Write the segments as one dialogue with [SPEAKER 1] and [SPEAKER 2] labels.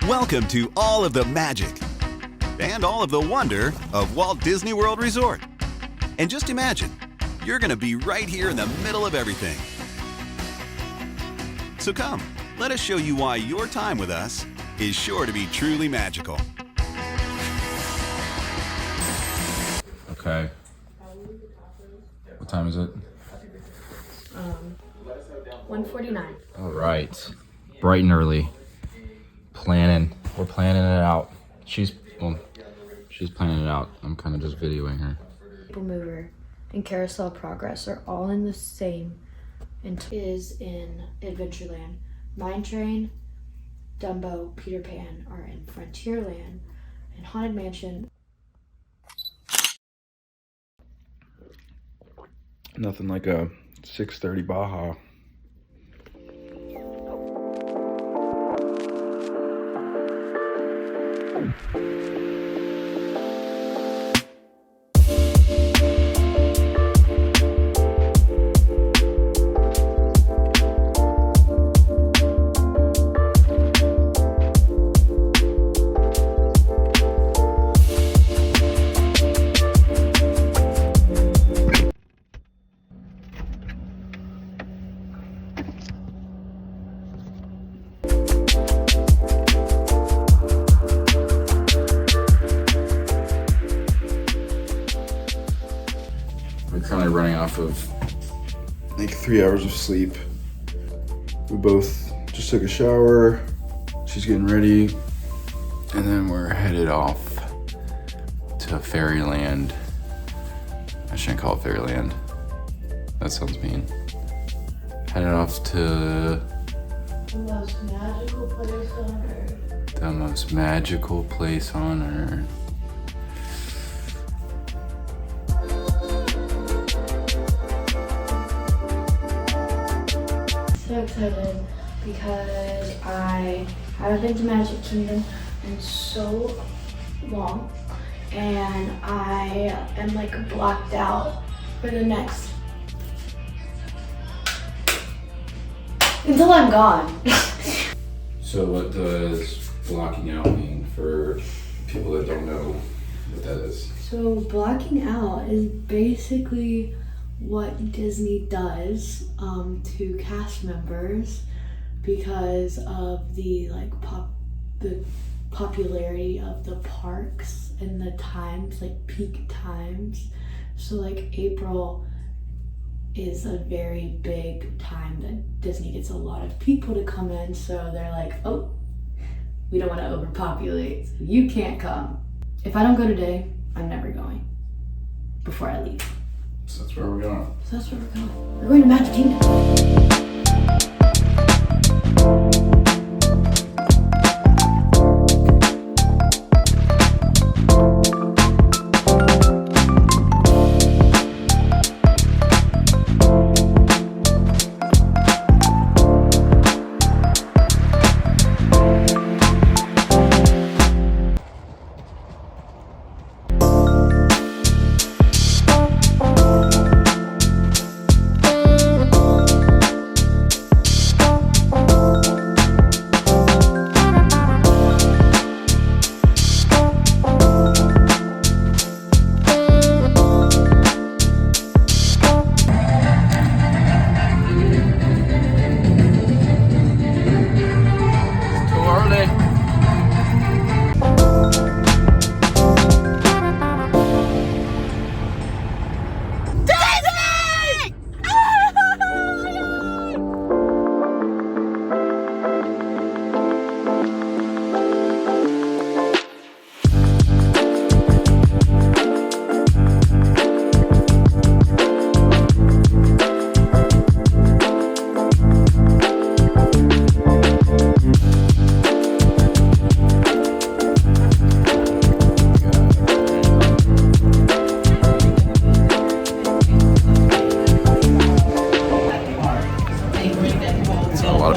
[SPEAKER 1] Welcome to all of the magic and all of the wonder of Walt Disney World Resort. And just imagine, you're going to be right here in the middle of everything. So come, let us show you why your time with us is sure to be truly magical.
[SPEAKER 2] Okay. What time is it?
[SPEAKER 3] 1:49.
[SPEAKER 2] All right. Bright and early. We're planning it out. She's planning it out. I'm kind of just videoing her.
[SPEAKER 3] People Mover and Carousel Progress are all in the same and is in Adventureland. Mine Train, Dumbo, Peter Pan are in Frontierland, and Haunted Mansion.
[SPEAKER 2] Nothing like a 6:30 Baja. We're currently running off of like 3 hours of sleep. We both just took a shower. She's getting ready. And then we're headed off to Fairyland. I shouldn't call it Fairyland. That sounds mean. Headed off to
[SPEAKER 3] The most magical place on earth.
[SPEAKER 2] the most magical place on earth.
[SPEAKER 3] So excited because I haven't been to Magic Kingdom in so long, and I am like blocked out for the next until I'm gone.
[SPEAKER 2] So what does blocking out mean for people that don't know what that is?
[SPEAKER 3] So blocking out is basically what Disney does to cast members because of the the popularity of the parks and the times, like peak times. So like April is a very big time that Disney gets a lot of people to come in, so they're like, oh, we don't want to overpopulate, so you can't come. If I don't go today, I'm never going before I leave.
[SPEAKER 2] So that's where we're going.
[SPEAKER 3] So that's where we're going. We're going to Magic Kingdom.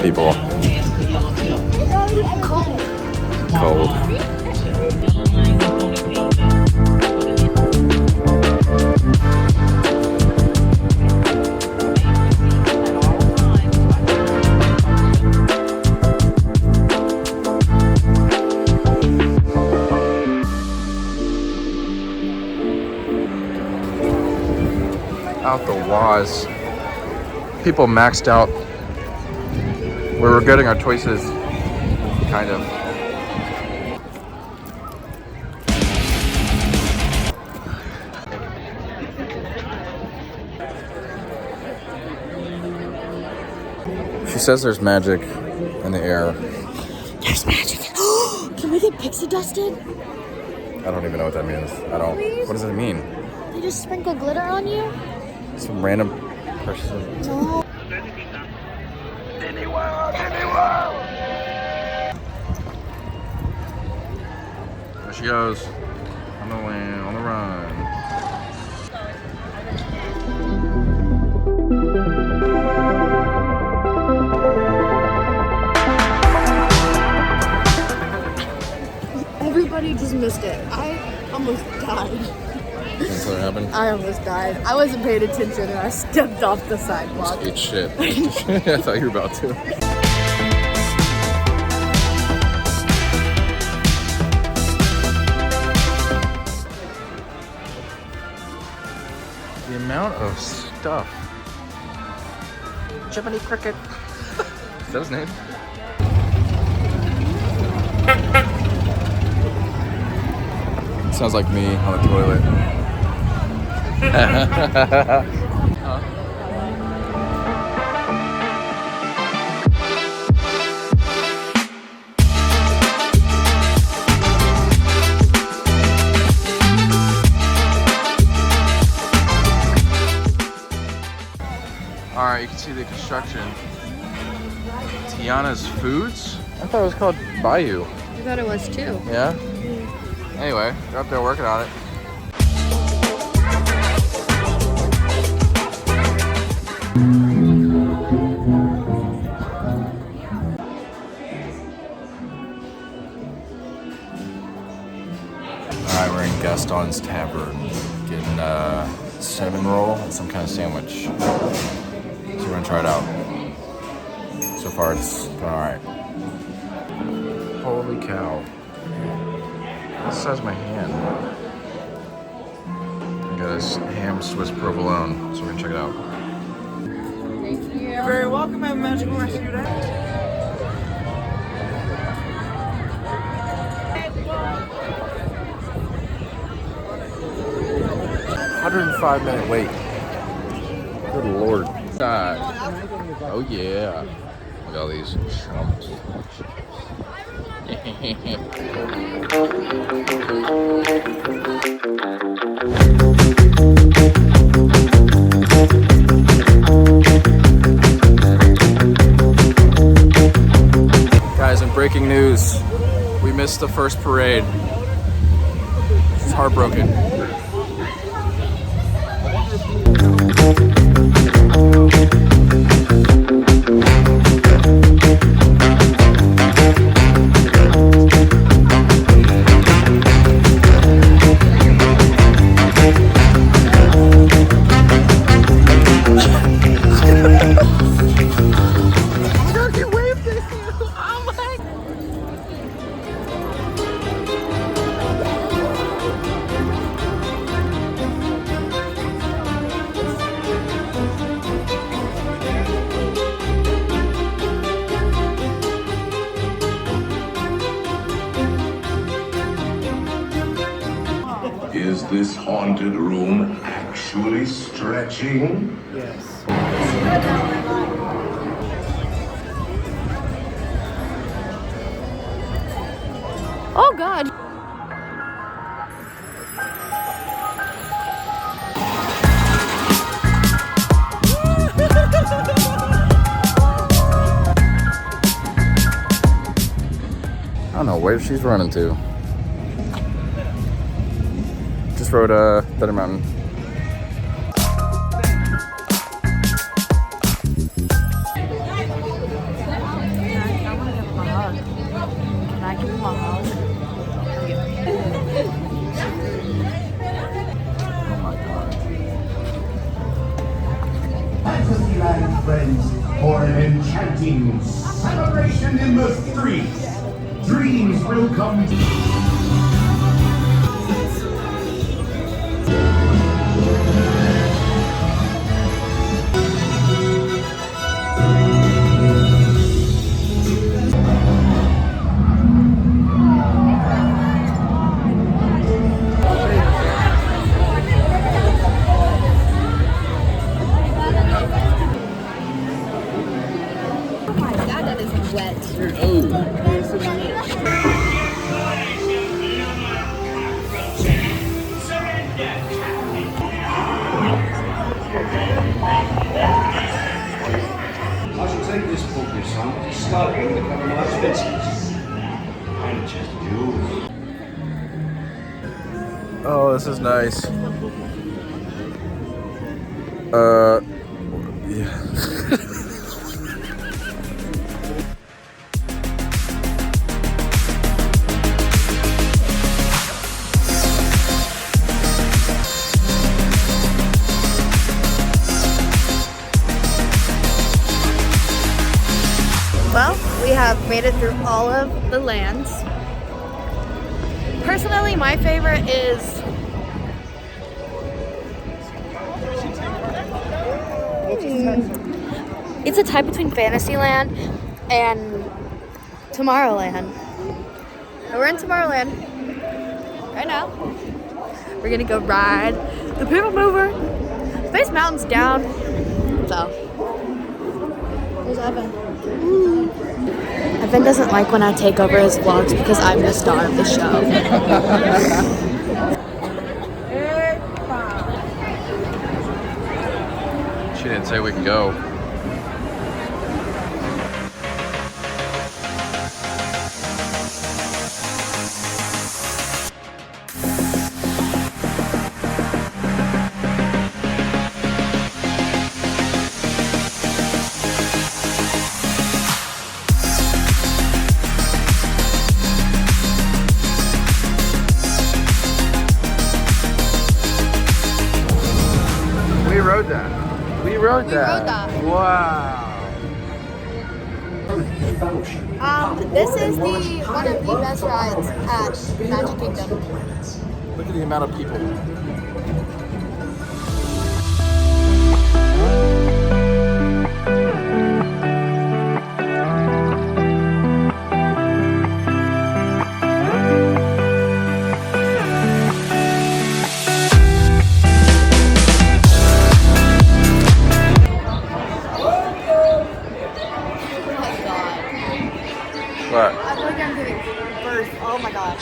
[SPEAKER 2] People. Cold. laws. People maxed out. We're regretting our choices, kind of. She says there's magic in the air.
[SPEAKER 3] There's magic. Can we get pixie dusted?
[SPEAKER 2] I don't even know what that means. I don't.
[SPEAKER 3] Please?
[SPEAKER 2] What does it mean?
[SPEAKER 3] They just sprinkle glitter on you?
[SPEAKER 2] Some random person.
[SPEAKER 3] No.
[SPEAKER 2] There she goes. On the way, on the run.
[SPEAKER 3] Everybody just missed it. I almost died.
[SPEAKER 2] That's what happened?
[SPEAKER 3] I almost died. I wasn't paying attention and I stepped off the sidewalk.
[SPEAKER 2] Eat shit. I thought you were about to. The amount of stuff. Jiminy Cricket. Is that his name? Sounds like me on the toilet. Alright, you can see the construction. Tiana's Foods? I thought it was called Bayou.
[SPEAKER 3] I thought it was too.
[SPEAKER 2] Yeah? Anyway, they're up there working on it. Alright, we're in Gaston's Tavern getting a cinnamon roll and some kind of sandwich. So we're gonna try it out. So far it's going alright. Holy cow. This size of my hand. I got this ham Swiss provolone, so we're gonna check it out.
[SPEAKER 3] Thank you.
[SPEAKER 4] You're very welcome. Have a magical rest of your day.
[SPEAKER 2] 105-minute wait. Good lord. Oh yeah. Look at all these chumps. Guys, in breaking news, we missed the first parade. It's heartbroken.
[SPEAKER 5] Is this haunted room actually stretching?
[SPEAKER 4] Yes.
[SPEAKER 3] Oh God.
[SPEAKER 2] I don't know where she's running to. Just rode Thunder Mountain.
[SPEAKER 3] Can I give him a hug?
[SPEAKER 2] Oh my god.
[SPEAKER 5] Fantasyland friends for an enchanting celebration in the streets. Dreams will come
[SPEAKER 6] I should take this book, your son. Start with a couple of my expenses. And a chest of jewels.
[SPEAKER 2] Oh, this is nice. Yeah.
[SPEAKER 7] Well, we have made it through all of the lands. Personally, my favorite is it's a tie between Fantasyland and Tomorrowland. And we're in Tomorrowland right now. We're gonna go ride the People Mover. Space Mountain's down, so there's Evan. Evan doesn't like when I take over his vlogs because I'm the star of the show.
[SPEAKER 2] She didn't say we can go. We rode that. We rode that. Wow.
[SPEAKER 7] This is one of the best rides at Magic Kingdom.
[SPEAKER 2] Look at the amount of people. What?
[SPEAKER 7] I feel like I'm giving birth. Oh my god.